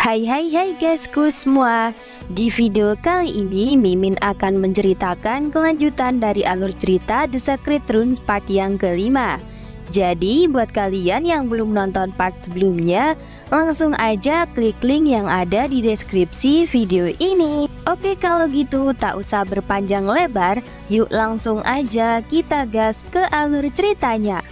Hai guysku semua. Di video kali ini Mimin akan menceritakan kelanjutan dari alur cerita The Secret Runes part yang kelima. Jadi buat kalian yang belum nonton part sebelumnya, langsung aja klik link yang ada di deskripsi video ini. Oke, kalau gitu tak usah berpanjang lebar, yuk langsung aja kita gas ke alur ceritanya.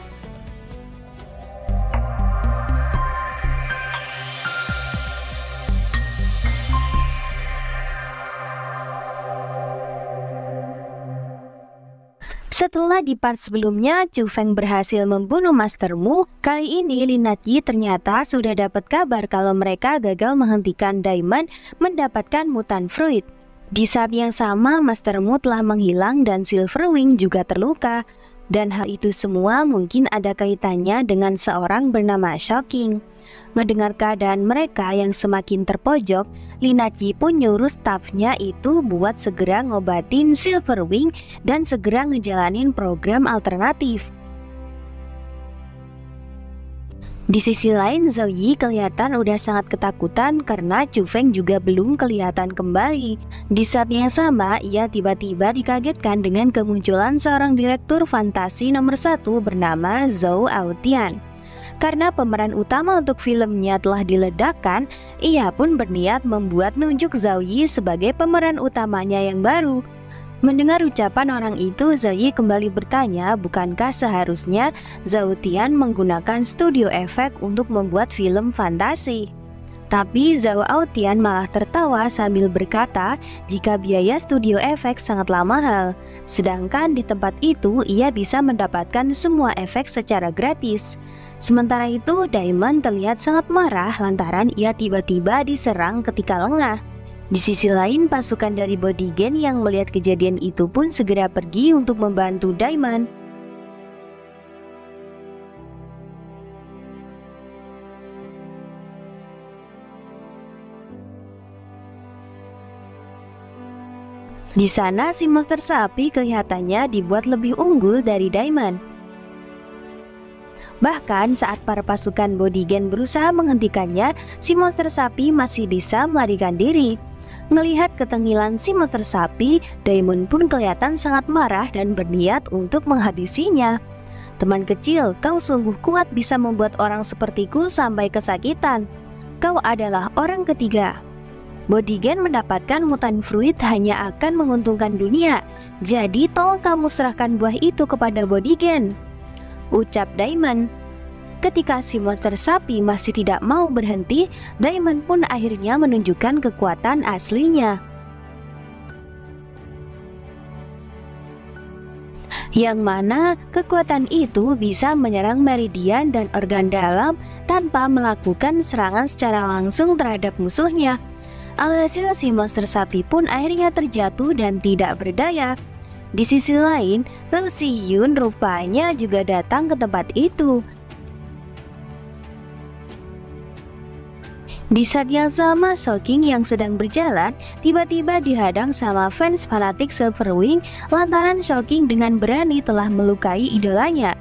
Setelah di part sebelumnya Chu Feng berhasil membunuh Master Mu, kali ini Lin Naqi ternyata sudah dapat kabar kalau mereka gagal menghentikan Diamond mendapatkan mutant fruit. Di saat yang sama Master Mu telah menghilang dan Silverwing juga terluka. Dan hal itu semua mungkin ada kaitannya dengan seorang bernama Shocking. Ngedengar keadaan mereka yang semakin terpojok, Lin Naqi pun nyuruh stafnya itu buat segera ngobatin Silverwing dan segera ngejalanin program alternatif. Di sisi lain, Zhao Yi kelihatan udah sangat ketakutan karena Chu Feng juga belum kelihatan kembali. Di saat yang sama, ia tiba-tiba dikagetkan dengan kemunculan seorang direktur fantasi nomor 1 bernama Zhou Aotian. Karena pemeran utama untuk filmnya telah diledakkan, ia pun berniat membuat nunjuk Zhao Yi sebagai pemeran utamanya yang baru. Mendengar ucapan orang itu, Zhao Yi kembali bertanya, bukankah seharusnya Zhao Tian menggunakan studio efek untuk membuat film fantasi? Tapi Zhao Aotian malah tertawa sambil berkata jika biaya studio efek sangatlah mahal, sedangkan di tempat itu ia bisa mendapatkan semua efek secara gratis. Sementara itu, Diamond terlihat sangat marah lantaran ia tiba-tiba diserang ketika lengah. Di sisi lain, pasukan dari Bodygen yang melihat kejadian itu pun segera pergi untuk membantu Diamond. Di sana si monster sapi kelihatannya dibuat lebih unggul dari Diamond. Bahkan saat para pasukan Bodygen berusaha menghentikannya, si monster sapi masih bisa melarikan diri. Ngelihat ketengilan si monster sapi, Diamond pun kelihatan sangat marah dan berniat untuk menghabisinya. Teman kecil, kau sungguh kuat bisa membuat orang sepertiku sampai kesakitan. Kau adalah orang ketiga. Bodygen mendapatkan mutant fruit hanya akan menguntungkan dunia. Jadi tolong kamu serahkan buah itu kepada Bodygen, ucap Diamond. Ketika si monster sapi masih tidak mau berhenti, Diamond pun akhirnya menunjukkan kekuatan aslinya. Yang mana kekuatan itu bisa menyerang meridian dan organ dalam tanpa melakukan serangan secara langsung terhadap musuhnya. Alhasil si monster sapi pun akhirnya terjatuh dan tidak berdaya. Di sisi lain, Liu Xiyun rupanya juga datang ke tempat itu. Di saat yang sama, Shocking yang sedang berjalan tiba-tiba dihadang sama fans fanatik Silverwing lantaran Shocking dengan berani telah melukai idolanya.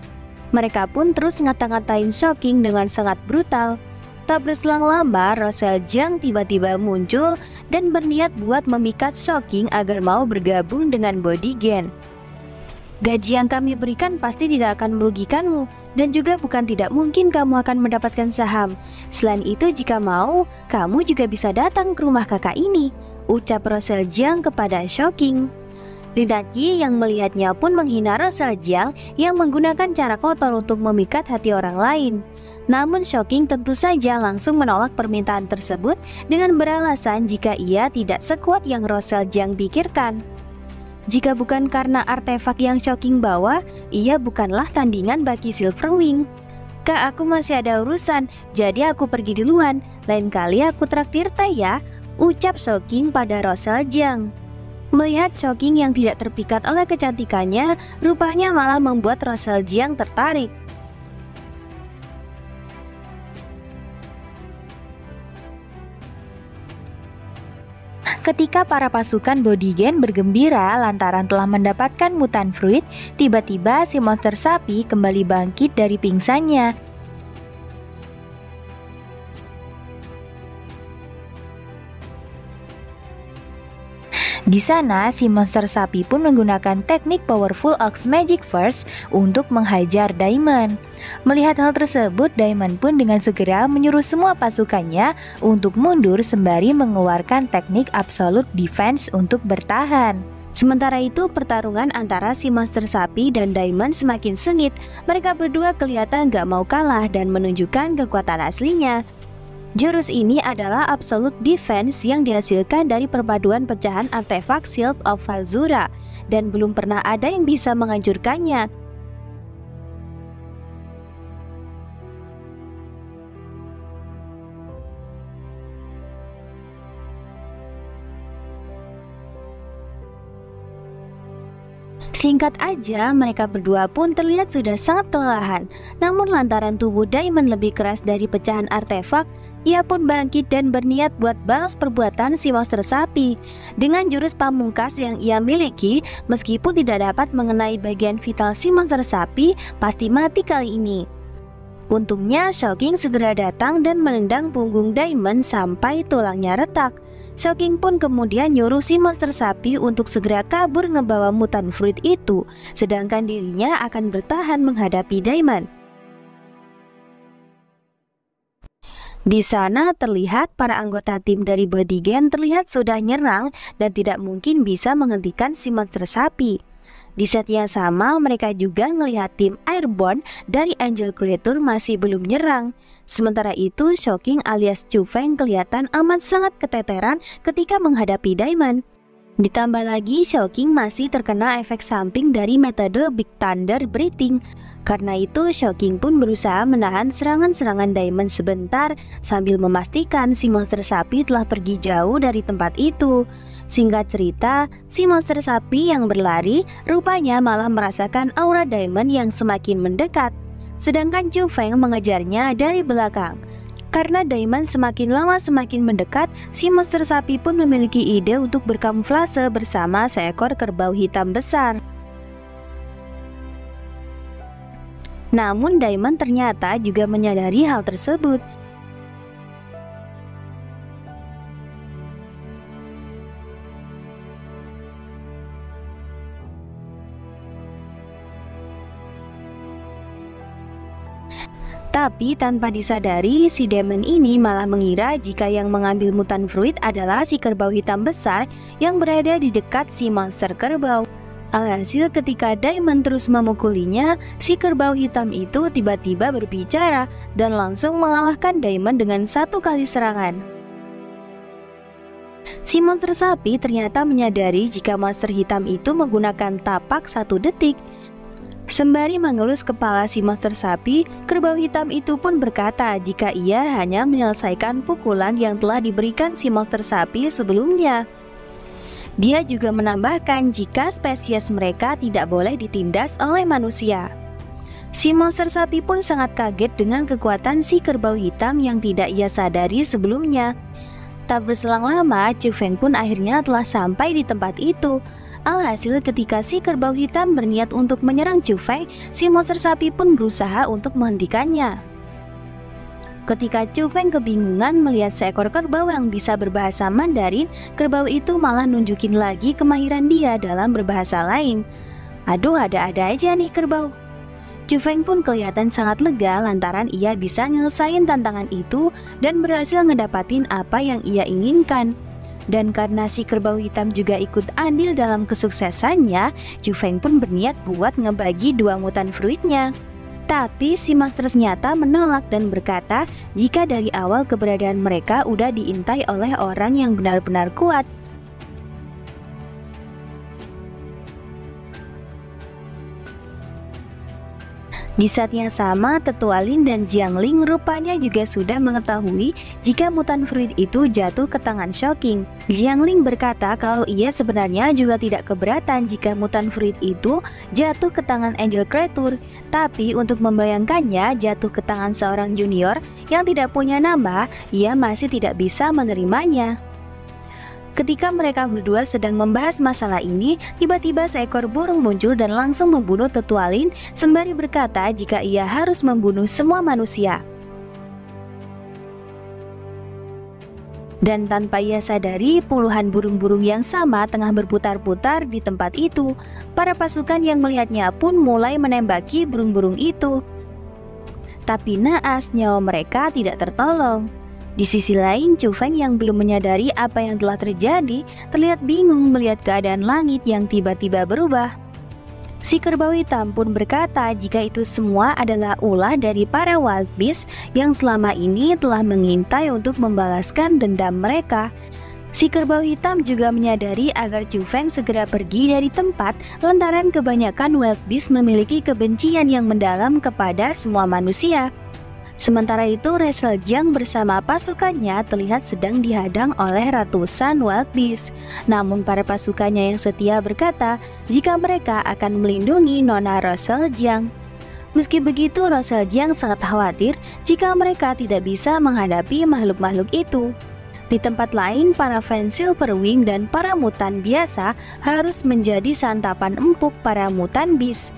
Mereka pun terus ngata-ngatain Shocking dengan sangat brutal. Tak berselang lama, Rosel Jiang tiba-tiba muncul dan berniat buat memikat Shocking agar mau bergabung dengan Bodygen. Gaji yang kami berikan pasti tidak akan merugikanmu, dan juga bukan tidak mungkin kamu akan mendapatkan saham. Selain itu, jika mau, kamu juga bisa datang ke rumah kakak ini, ucap Rosel Jiang kepada Shocking. Lin Naqi yang melihatnya pun menghina Rosel Jiang yang menggunakan cara kotor untuk memikat hati orang lain. Namun Shocking tentu saja langsung menolak permintaan tersebut dengan beralasan jika ia tidak sekuat yang Rosel Jiang pikirkan. Jika bukan karena artefak yang Shocking bawa, ia bukanlah tandingan bagi Silverwing. Kak, aku masih ada urusan, jadi aku pergi duluan. Lain kali aku traktir teh ya, ucap Shocking pada Rosel Jiang. Melihat Shocking yang tidak terpikat oleh kecantikannya, rupanya malah membuat Rosel Jiang tertarik. Ketika para pasukan Bodygen bergembira lantaran telah mendapatkan mutant fruit, tiba-tiba si monster sapi kembali bangkit dari pingsannya. Di sana, si monster sapi pun menggunakan teknik Powerful Ox Magic Force untuk menghajar Daimon. Melihat hal tersebut, Daimon pun dengan segera menyuruh semua pasukannya untuk mundur sembari mengeluarkan teknik Absolute Defense untuk bertahan. Sementara itu, pertarungan antara si monster sapi dan Daimon semakin sengit. Mereka berdua kelihatan gak mau kalah dan menunjukkan kekuatan aslinya. Jurus ini adalah Absolute Defense yang dihasilkan dari perpaduan pecahan artefak Shield of Valzura, dan belum pernah ada yang bisa menghancurkannya. Singkat aja, mereka berdua pun terlihat sudah sangat kelelahan. Namun lantaran tubuh Daimon lebih keras dari pecahan artefak, ia pun bangkit dan berniat buat balas perbuatan si monster sapi. Dengan jurus pamungkas yang ia miliki, meskipun tidak dapat mengenai bagian vital si monster sapi, pasti mati kali ini. Untungnya Shocking segera datang dan menendang punggung Daimon sampai tulangnya retak. Shocking pun kemudian nyuruh si monster sapi untuk segera kabur ngebawa mutant fruit itu, sedangkan dirinya akan bertahan menghadapi Daimon. Di sana terlihat para anggota tim dari Bodygen terlihat sudah nyerang dan tidak mungkin bisa menghentikan si monster sapi. Di set yang sama, mereka juga melihat tim Airborne dari Angel Creature masih belum nyerang. Sementara itu, Shocking alias Chu Feng kelihatan amat sangat keteteran ketika menghadapi Daimon. Ditambah lagi, Shocking masih terkena efek samping dari metode Big Thunder Breathing. Karena itu, Shocking pun berusaha menahan serangan-serangan Daimon sebentar sambil memastikan si monster sapi telah pergi jauh dari tempat itu. Singkat cerita, si monster sapi yang berlari rupanya malah merasakan aura Daimon yang semakin mendekat. Sedangkan Chu Feng mengejarnya dari belakang. Karena Daimon semakin lama semakin mendekat, si monster sapi pun memiliki ide untuk berkamuflase bersama seekor kerbau hitam besar. Namun Daimon ternyata juga menyadari hal tersebut. Tapi tanpa disadari, si Daimon ini malah mengira jika yang mengambil mutant fruit adalah si kerbau hitam besar yang berada di dekat si monster kerbau. Alhasil ketika Daimon terus memukulinya, si kerbau hitam itu tiba-tiba berbicara dan langsung mengalahkan Daimon dengan satu kali serangan. Si monster sapi ternyata menyadari jika monster hitam itu menggunakan tapak 1 detik. Sembari mengelus kepala si monster sapi, kerbau hitam itu pun berkata jika ia hanya menyelesaikan pukulan yang telah diberikan si monster sapi sebelumnya. Dia juga menambahkan jika spesies mereka tidak boleh ditindas oleh manusia. Si monster sapi pun sangat kaget dengan kekuatan si kerbau hitam yang tidak ia sadari sebelumnya. Tak berselang lama, Chu Feng pun akhirnya telah sampai di tempat itu. Alhasil ketika si kerbau hitam berniat untuk menyerang Chu Feng, si monster sapi pun berusaha untuk menghentikannya. Ketika Chu Feng kebingungan melihat seekor kerbau yang bisa berbahasa Mandarin, kerbau itu malah nunjukin lagi kemahiran dia dalam berbahasa lain. Aduh, ada-ada aja nih kerbau. Chu Feng pun kelihatan sangat lega lantaran ia bisa nyelesain tantangan itu dan berhasil ngedapatin apa yang ia inginkan. Dan karena si kerbau hitam juga ikut andil dalam kesuksesannya, Chu Feng pun berniat buat ngebagi 2 mutant fruitnya. Tapi si monster ternyata menolak dan berkata jika dari awal keberadaan mereka udah diintai oleh orang yang benar-benar kuat. Di saat yang sama, Tetua Lin dan Jiangling rupanya juga sudah mengetahui jika mutant fruit itu jatuh ke tangan Shocking. Jiangling berkata kalau ia sebenarnya juga tidak keberatan jika mutant fruit itu jatuh ke tangan Angel Creature, tapi untuk membayangkannya jatuh ke tangan seorang junior yang tidak punya nama, ia masih tidak bisa menerimanya. Ketika mereka berdua sedang membahas masalah ini, tiba-tiba seekor burung muncul dan langsung membunuh Tetua Lin sembari berkata jika ia harus membunuh semua manusia. Dan tanpa ia sadari, puluhan burung-burung yang sama tengah berputar-putar di tempat itu. Para pasukan yang melihatnya pun mulai menembaki burung-burung itu. Tapi naas, nyawa mereka tidak tertolong. Di sisi lain, Chu Feng yang belum menyadari apa yang telah terjadi, terlihat bingung melihat keadaan langit yang tiba-tiba berubah. Si kerbau hitam pun berkata jika itu semua adalah ulah dari para wild beast yang selama ini telah mengintai untuk membalaskan dendam mereka. Si kerbau hitam juga menyadari agar Chu Feng segera pergi dari tempat lantaran kebanyakan wild beast memiliki kebencian yang mendalam kepada semua manusia. Sementara itu, Wrestle Jiang bersama pasukannya terlihat sedang dihadang oleh ratusan wild beast. Namun para pasukannya yang setia berkata jika mereka akan melindungi Nona Wrestle Jiang. Meski begitu, Wrestle Jiang sangat khawatir jika mereka tidak bisa menghadapi makhluk-makhluk itu. Di tempat lain, para fans Silverwing dan para mutan biasa harus menjadi santapan empuk para mutan beast.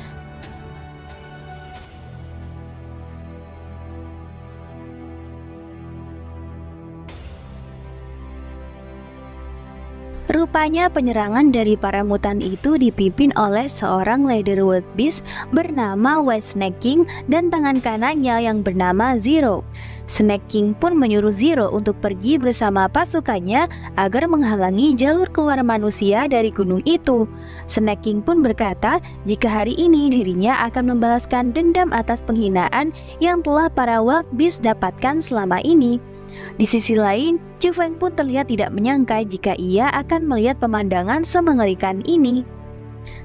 Rupanya penyerangan dari para mutan itu dipimpin oleh seorang leader wild beast bernama White Snake King dan tangan kanannya yang bernama Zero. Snake King pun menyuruh Zero untuk pergi bersama pasukannya agar menghalangi jalur keluar manusia dari gunung itu. Snake King pun berkata jika hari ini dirinya akan membalaskan dendam atas penghinaan yang telah para wild beast dapatkan selama ini. Di sisi lain, Chu Feng pun terlihat tidak menyangka jika ia akan melihat pemandangan semengerikan ini.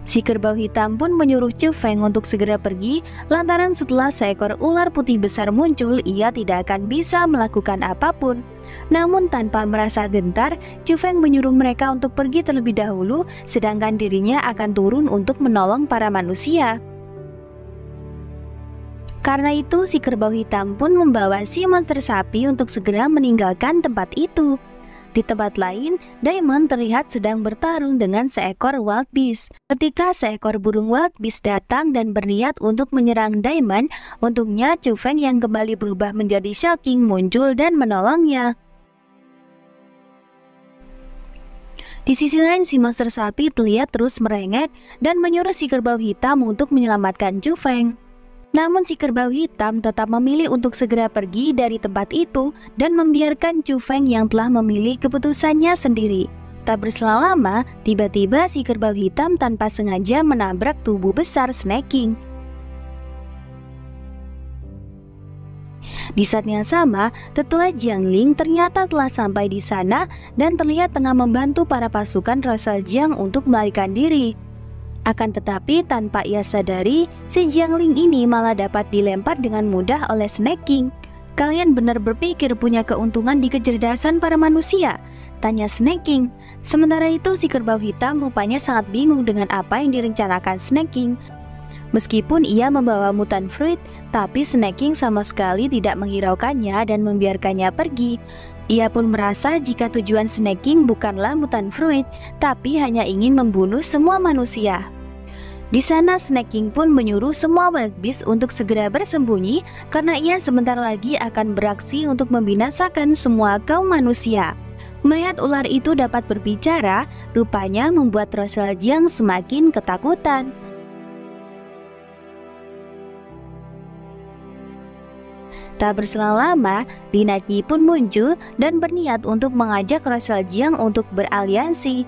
Si kerbau hitam pun menyuruh Chu Feng untuk segera pergi lantaran setelah seekor ular putih besar muncul, ia tidak akan bisa melakukan apapun. Namun tanpa merasa gentar, Chu Feng menyuruh mereka untuk pergi terlebih dahulu sedangkan dirinya akan turun untuk menolong para manusia. Karena itu, si kerbau hitam pun membawa si monster sapi untuk segera meninggalkan tempat itu. Di tempat lain, Diamond terlihat sedang bertarung dengan seekor wild beast. Ketika seekor burung wild beast datang dan berniat untuk menyerang Diamond, untungnya Chu Feng yang kembali berubah menjadi Shocking muncul dan menolongnya. Di sisi lain, si monster sapi terlihat terus merengek dan menyuruh si kerbau hitam untuk menyelamatkan Chu Feng. Namun si kerbau hitam tetap memilih untuk segera pergi dari tempat itu dan membiarkan Chu Feng yang telah memilih keputusannya sendiri. Tak berselang lama, tiba-tiba si kerbau hitam tanpa sengaja menabrak tubuh besar Snake King. Di saat yang sama, tetua Jiangling ternyata telah sampai di sana dan terlihat tengah membantu para pasukan Wrestle Jiang untuk melarikan diri. Akan tetapi tanpa ia sadari, si Jiangling ini malah dapat dilempar dengan mudah oleh Snake King. Kalian benar berpikir punya keuntungan di kecerdasan para manusia? Tanya Snake King. Sementara itu si kerbau hitam rupanya sangat bingung dengan apa yang direncanakan Snake King. Meskipun ia membawa mutant fruit, tapi Snake King sama sekali tidak menghiraukannya dan membiarkannya pergi. Ia pun merasa jika tujuan Snake King bukanlah mutant fruit, tapi hanya ingin membunuh semua manusia. Di sana Snake King pun menyuruh semua wild beast untuk segera bersembunyi karena ia sebentar lagi akan beraksi untuk membinasakan semua kaum manusia. Melihat ular itu dapat berbicara, rupanya membuat Wrestle Jiang semakin ketakutan. Tak berselang lama, Lina Qi pun muncul dan berniat untuk mengajak Wrestle Jiang untuk beraliansi.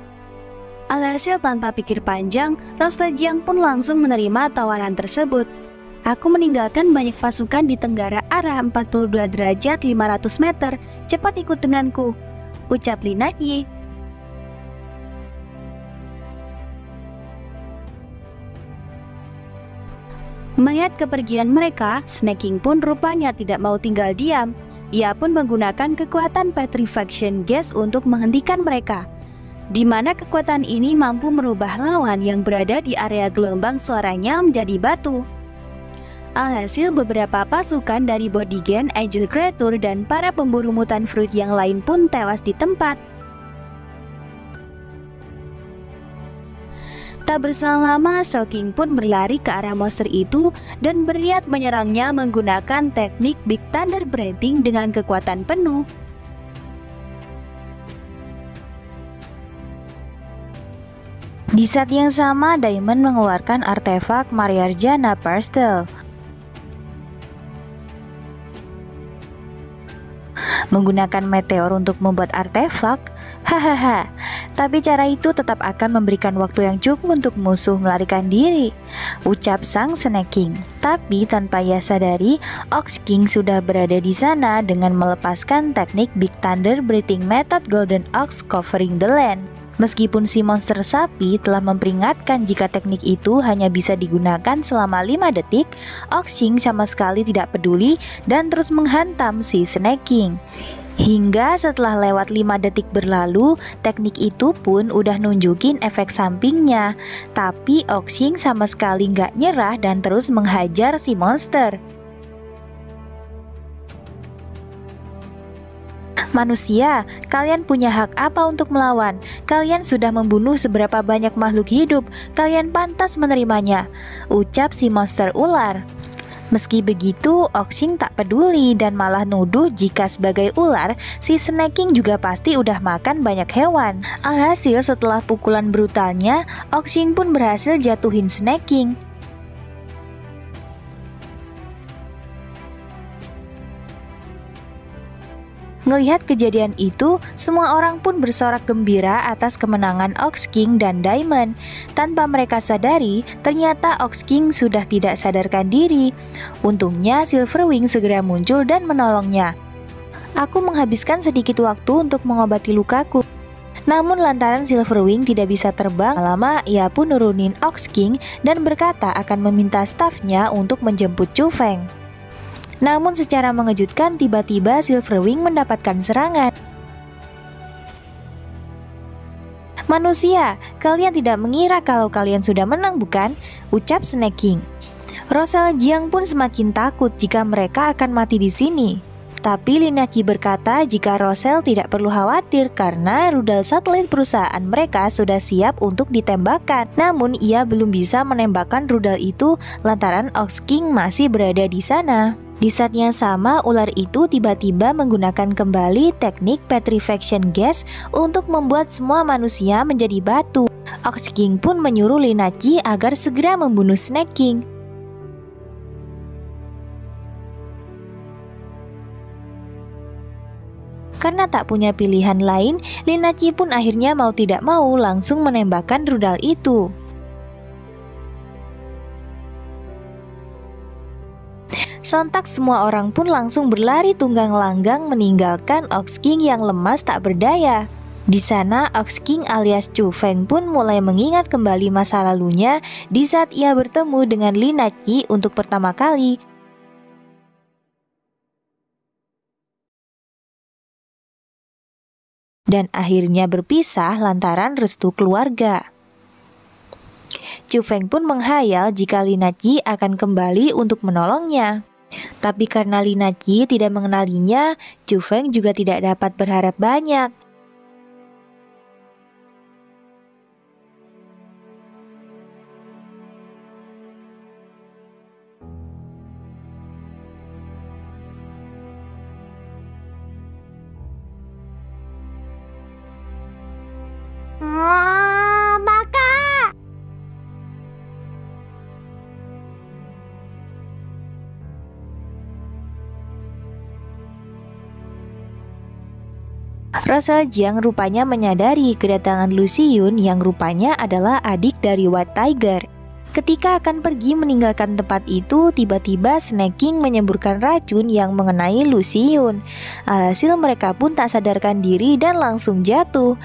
Alhasil tanpa pikir panjang, Wrestle Jiang pun langsung menerima tawaran tersebut. Aku meninggalkan banyak pasukan di tenggara arah 42 derajat 500 meter, cepat ikut denganku, ucap Lina Qi. Melihat kepergian mereka, Snake King pun rupanya tidak mau tinggal diam. Ia pun menggunakan kekuatan petrifaction gas untuk menghentikan mereka, di mana kekuatan ini mampu merubah lawan yang berada di area gelombang suaranya menjadi batu. Alhasil beberapa pasukan dari Bodygen, Angel Creature, dan para pemburu mutant fruit yang lain pun tewas di tempat. Tak berselang lama, Shocking pun berlari ke arah monster itu dan berniat menyerangnya menggunakan teknik Big Thunder Breathing dengan kekuatan penuh. Di saat yang sama, Diamond mengeluarkan artefak Mariarjana Pastel. Menggunakan meteor untuk membuat artefak? Hahaha, tapi cara itu tetap akan memberikan waktu yang cukup untuk musuh melarikan diri, ucap sang Snake King. Tapi tanpa ia sadari, Ox King sudah berada di sana dengan melepaskan teknik Big Thunder Breathing Method Golden Ox Covering the Land. Meskipun si monster sapi telah memperingatkan jika teknik itu hanya bisa digunakan selama 5 detik, Ox King sama sekali tidak peduli dan terus menghantam si Snake King. Hingga setelah lewat 5 detik berlalu, teknik itu pun udah nunjukin efek sampingnya. Tapi Ox King sama sekali nggak nyerah dan terus menghajar si monster. Manusia, kalian punya hak apa untuk melawan? Kalian sudah membunuh seberapa banyak makhluk hidup, kalian pantas menerimanya, ucap si monster ular. Meski begitu, Ox King tak peduli dan malah nuduh jika sebagai ular, si Snake King juga pasti udah makan banyak hewan. Alhasil setelah pukulan brutalnya, Ox King pun berhasil jatuhin Snake King. Ngelihat kejadian itu, semua orang pun bersorak gembira atas kemenangan Ox King dan Diamond. Tanpa mereka sadari, ternyata Ox King sudah tidak sadarkan diri. Untungnya Silverwing segera muncul dan menolongnya. Aku menghabiskan sedikit waktu untuk mengobati lukaku. Namun lantaran Silverwing tidak bisa terbang lama, ia pun nurunin Ox King dan berkata akan meminta stafnya untuk menjemput Chu Feng. Namun secara mengejutkan tiba-tiba Silverwing mendapatkan serangan. Manusia, kalian tidak mengira kalau kalian sudah menang bukan? Ucap Snake King. Rosal Jiang pun semakin takut jika mereka akan mati di sini. Tapi Lin Yaqi berkata jika Rosal tidak perlu khawatir karena rudal satelit perusahaan mereka sudah siap untuk ditembakkan. Namun ia belum bisa menembakkan rudal itu lantaran Ox King masih berada di sana. Di saat yang sama, ular itu tiba-tiba menggunakan kembali teknik petrifaction gas untuk membuat semua manusia menjadi batu. Ox King pun menyuruh Lin Yaqi agar segera membunuh Snake King. Karena tak punya pilihan lain, Lin Yaqi pun akhirnya mau tidak mau langsung menembakkan rudal itu. Sontak semua orang pun langsung berlari tunggang langgang meninggalkan Ox King yang lemas tak berdaya. Di sana Ox King alias Chu Feng pun mulai mengingat kembali masa lalunya di saat ia bertemu dengan Lin Yaqi untuk pertama kali. Dan akhirnya berpisah lantaran restu keluarga. Chu Feng pun menghayal jika Lin Yaqi akan kembali untuk menolongnya. Tapi karena Lin Yaqi tidak mengenalinya, Chu Feng juga tidak dapat berharap banyak. Rosal Jiang rupanya menyadari kedatangan Lu Xiyun yang rupanya adalah adik dari White Tiger. Ketika akan pergi meninggalkan tempat itu, tiba-tiba Snake King menyemburkan racun yang mengenai Lu Xiyun. Alhasil mereka pun tak sadarkan diri dan langsung jatuh.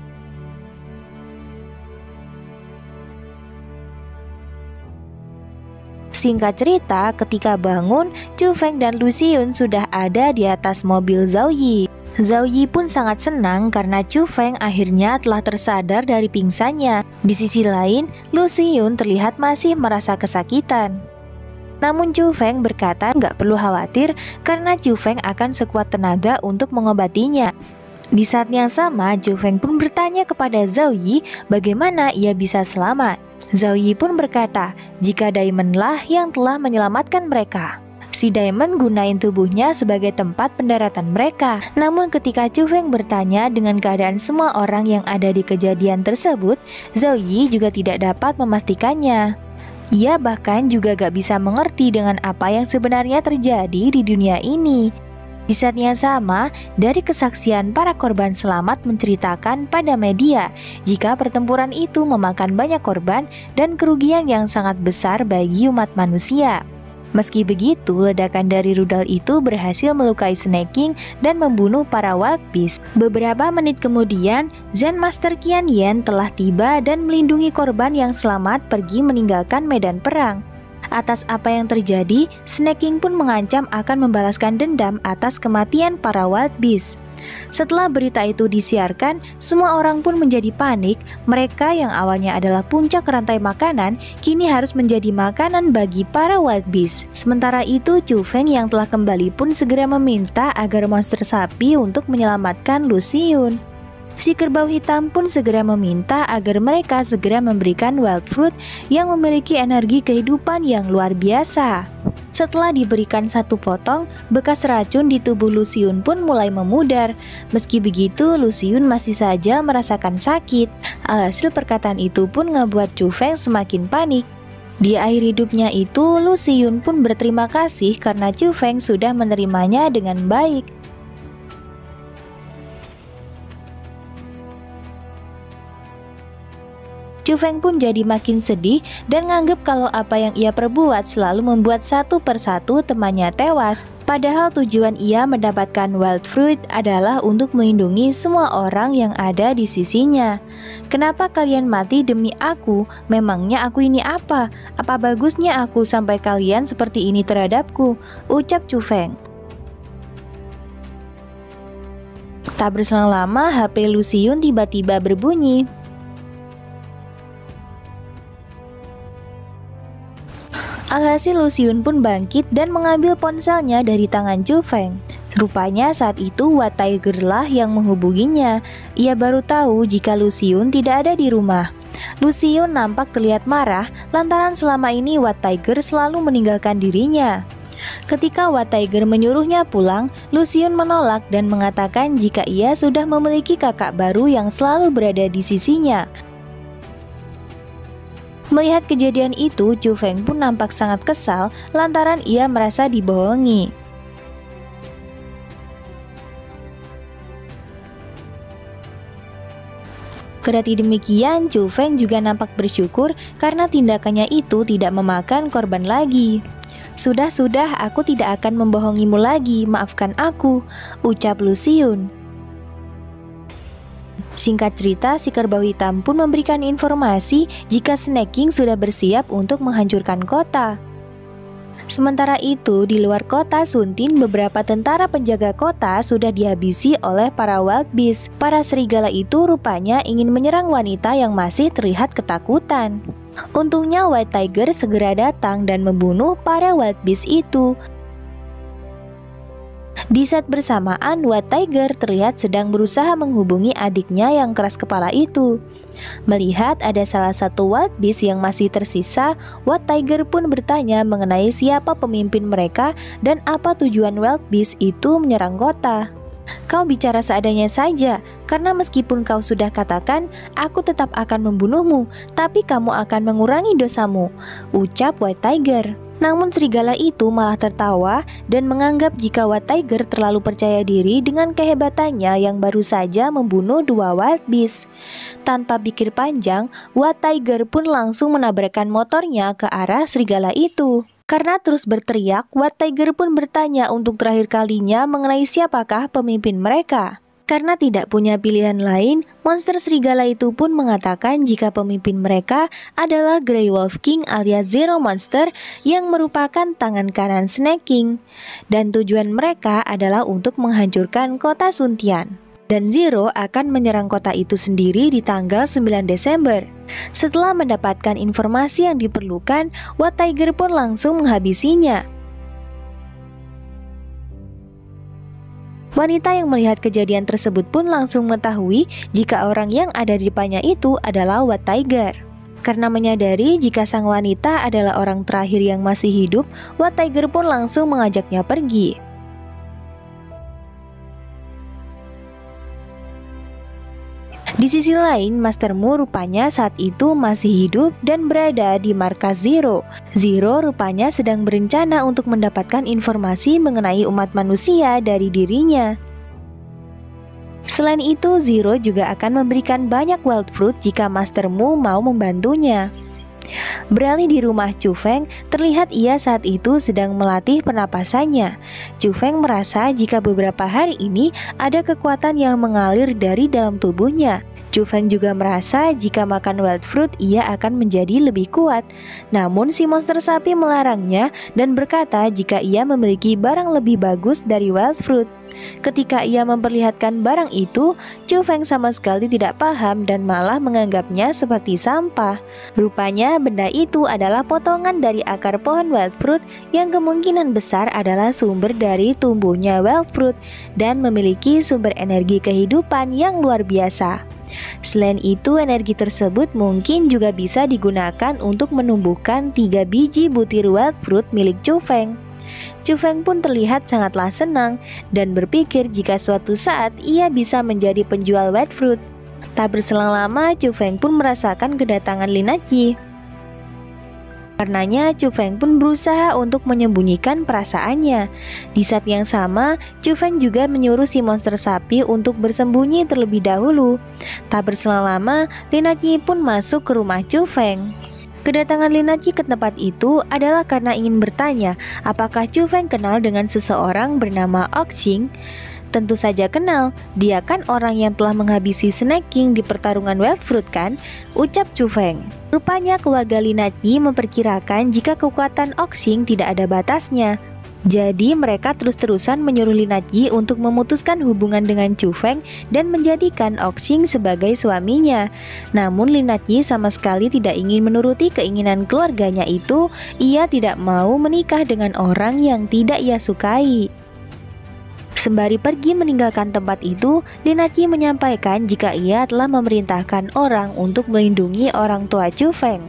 Singkat cerita, ketika bangun, Chu Feng dan Lu Xiyun sudah ada di atas mobil Zhao Yi. Zhao Yi pun sangat senang karena Chu Feng akhirnya telah tersadar dari pingsannya. Di sisi lain, Lu Xiyun terlihat masih merasa kesakitan. Namun Chu Feng berkata nggak perlu khawatir karena Chu Feng akan sekuat tenaga untuk mengobatinya. Di saat yang sama, Chu Feng pun bertanya kepada Zhao Yi bagaimana ia bisa selamat. Zhao Yi pun berkata jika Diamond lah yang telah menyelamatkan mereka. Si Diamond gunain tubuhnya sebagai tempat pendaratan mereka. Namun ketika Chu Feng bertanya dengan keadaan semua orang yang ada di kejadian tersebut, Zhao Yi juga tidak dapat memastikannya. Ia bahkan juga gak bisa mengerti dengan apa yang sebenarnya terjadi di dunia ini. Di saat yang sama, dari kesaksian para korban selamat menceritakan pada media jika pertempuran itu memakan banyak korban dan kerugian yang sangat besar bagi umat manusia. Meski begitu, ledakan dari rudal itu berhasil melukai Snake King dan membunuh para Wild Beast. Beberapa menit kemudian, Zen Master Qian Yan telah tiba dan melindungi korban yang selamat pergi meninggalkan medan perang. Atas apa yang terjadi, Snake King pun mengancam akan membalaskan dendam atas kematian para Wild Beast. Setelah berita itu disiarkan, semua orang pun menjadi panik. Mereka yang awalnya adalah puncak rantai makanan, kini harus menjadi makanan bagi para Wild Beast. Sementara itu, Chu Feng yang telah kembali pun segera meminta agar monster sapi untuk menyelamatkan Lu Xiyun. Si kerbau hitam pun segera meminta agar mereka segera memberikan wild fruit yang memiliki energi kehidupan yang luar biasa. Setelah diberikan satu potong, bekas racun di tubuh Lu Xiyun pun mulai memudar. Meski begitu, Lu Xiyun masih saja merasakan sakit. Alhasil perkataan itu pun ngebuat Chu Feng semakin panik. Di akhir hidupnya itu, Lu Xiyun pun berterima kasih karena Chu Feng sudah menerimanya dengan baik. Chu Feng pun jadi makin sedih dan nganggep kalau apa yang ia perbuat selalu membuat satu persatu temannya tewas. Padahal tujuan ia mendapatkan wild fruit adalah untuk melindungi semua orang yang ada di sisinya. Kenapa kalian mati demi aku? Memangnya aku ini apa? Apa bagusnya aku sampai kalian seperti ini terhadapku? Ucap Chu Feng. Tak berselang lama, HP Lu Xiyun tiba-tiba berbunyi. Alhasil Lu Xiyun pun bangkit dan mengambil ponselnya dari tangan Chu Feng. Rupanya saat itu White Tiger lah yang menghubunginya. Ia baru tahu jika Lu Xiyun tidak ada di rumah. Lu Xiyun nampak terlihat marah lantaran selama ini White Tiger selalu meninggalkan dirinya. Ketika White Tiger menyuruhnya pulang, Lu Xiyun menolak dan mengatakan jika ia sudah memiliki kakak baru yang selalu berada di sisinya. Melihat kejadian itu, Chu Feng pun nampak sangat kesal lantaran ia merasa dibohongi. Kendati demikian, Chu Feng juga nampak bersyukur karena tindakannya itu tidak memakan korban lagi. Sudah, aku tidak akan membohongimu lagi, maafkan aku, ucap Lu Xiyun. Singkat cerita, si kerbau hitam pun memberikan informasi jika Snake King sudah bersiap untuk menghancurkan kota. Sementara itu, di luar kota Suntin, beberapa tentara penjaga kota sudah dihabisi oleh para wild beast. Para serigala itu rupanya ingin menyerang wanita yang masih terlihat ketakutan. Untungnya White Tiger segera datang dan membunuh para wild beast itu. Di saat bersamaan, White Tiger terlihat sedang berusaha menghubungi adiknya yang keras kepala itu. Melihat ada salah satu wild beast yang masih tersisa, White Tiger pun bertanya mengenai siapa pemimpin mereka dan apa tujuan wild beast itu menyerang kota. Kau bicara seadanya saja, karena meskipun kau sudah katakan, aku tetap akan membunuhmu, tapi kamu akan mengurangi dosamu, ucap White Tiger. Namun serigala itu malah tertawa dan menganggap jika White Tiger terlalu percaya diri dengan kehebatannya yang baru saja membunuh dua wild beast. Tanpa pikir panjang, White Tiger pun langsung menabrakkan motornya ke arah serigala itu. Karena terus berteriak, White Tiger pun bertanya untuk terakhir kalinya mengenai siapakah pemimpin mereka. Karena tidak punya pilihan lain, monster serigala itu pun mengatakan jika pemimpin mereka adalah Grey Wolf King alias Zero Monster yang merupakan tangan kanan Snake King. Dan tujuan mereka adalah untuk menghancurkan kota Suntian. Dan Zero akan menyerang kota itu sendiri di tanggal 9 Desember. Setelah mendapatkan informasi yang diperlukan, White Tiger pun langsung menghabisinya. Wanita yang melihat kejadian tersebut pun langsung mengetahui jika orang yang ada di depannya itu adalah White Tiger. Karena menyadari jika sang wanita adalah orang terakhir yang masih hidup, White Tiger pun langsung mengajaknya pergi. Di sisi lain, Master Mu rupanya saat itu masih hidup dan berada di markas Zero. Zero rupanya sedang berencana untuk mendapatkan informasi mengenai umat manusia dari dirinya. Selain itu, Zero juga akan memberikan banyak wild fruit jika Master Mu mau membantunya. Beralih di rumah Chu Feng, terlihat ia saat itu sedang melatih pernapasannya. Chu Feng merasa jika beberapa hari ini ada kekuatan yang mengalir dari dalam tubuhnya. Chu Feng juga merasa jika makan wild fruit ia akan menjadi lebih kuat. Namun si monster sapi melarangnya dan berkata jika ia memiliki barang lebih bagus dari wild fruit. Ketika ia memperlihatkan barang itu, Chu Feng sama sekali tidak paham dan malah menganggapnya seperti sampah. Rupanya benda itu adalah potongan dari akar pohon wild fruit yang kemungkinan besar adalah sumber dari tumbuhnya wild fruit dan memiliki sumber energi kehidupan yang luar biasa. Selain itu, energi tersebut mungkin juga bisa digunakan untuk menumbuhkan 3 biji butir wild fruit milik Chu Feng. Chu Feng pun terlihat sangatlah senang dan berpikir jika suatu saat ia bisa menjadi penjual wild fruit. Tak berselang lama, Chu Feng pun merasakan kedatangan Lin Nachi. Karenanya, Chu Feng pun berusaha untuk menyembunyikan perasaannya. Di saat yang sama, Chu Feng juga menyuruh si monster sapi untuk bersembunyi terlebih dahulu. Tak berselang lama, Lin Nachi pun masuk ke rumah Chu Feng. Kedatangan Lin Nachi ke tempat itu adalah karena ingin bertanya apakah Chu Feng kenal dengan seseorang bernama Oxing. Tentu saja kenal, dia kan orang yang telah menghabisi Snake King di pertarungan wild fruit kan, ucap Chu Feng. Rupanya keluarga Lin Nachi memperkirakan jika kekuatan Oxing tidak ada batasnya. Jadi mereka terus-terusan menyuruh Lin Nachi untuk memutuskan hubungan dengan Chu Feng dan menjadikan Oxing sebagai suaminya. Namun Lin Nachi sama sekali tidak ingin menuruti keinginan keluarganya itu. Ia tidak mau menikah dengan orang yang tidak ia sukai. Sembari pergi meninggalkan tempat itu, Lin Nachi menyampaikan jika ia telah memerintahkan orang untuk melindungi orang tua Chu Feng.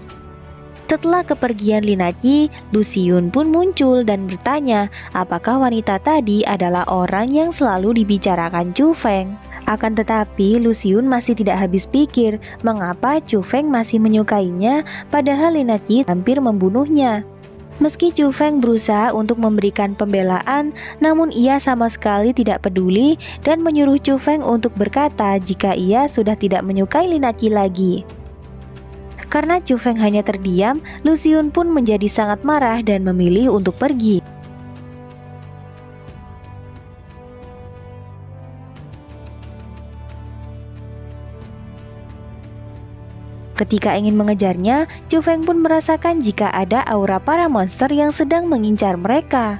Setelah kepergian Lin Nachi, Lu Xiyun pun muncul dan bertanya apakah wanita tadi adalah orang yang selalu dibicarakan Chu Feng. Akan tetapi Lu Xiyun masih tidak habis pikir mengapa Chu Feng masih menyukainya padahal Lin Nachi hampir membunuhnya. Meski Chu Feng berusaha untuk memberikan pembelaan, namun ia sama sekali tidak peduli dan menyuruh Chu Feng untuk berkata jika ia sudah tidak menyukai Lin Nachi lagi. Karena Chu Feng hanya terdiam, Lu Xiyun pun menjadi sangat marah dan memilih untuk pergi. Ketika ingin mengejarnya, Chu Feng pun merasakan jika ada aura para monster yang sedang mengincar mereka.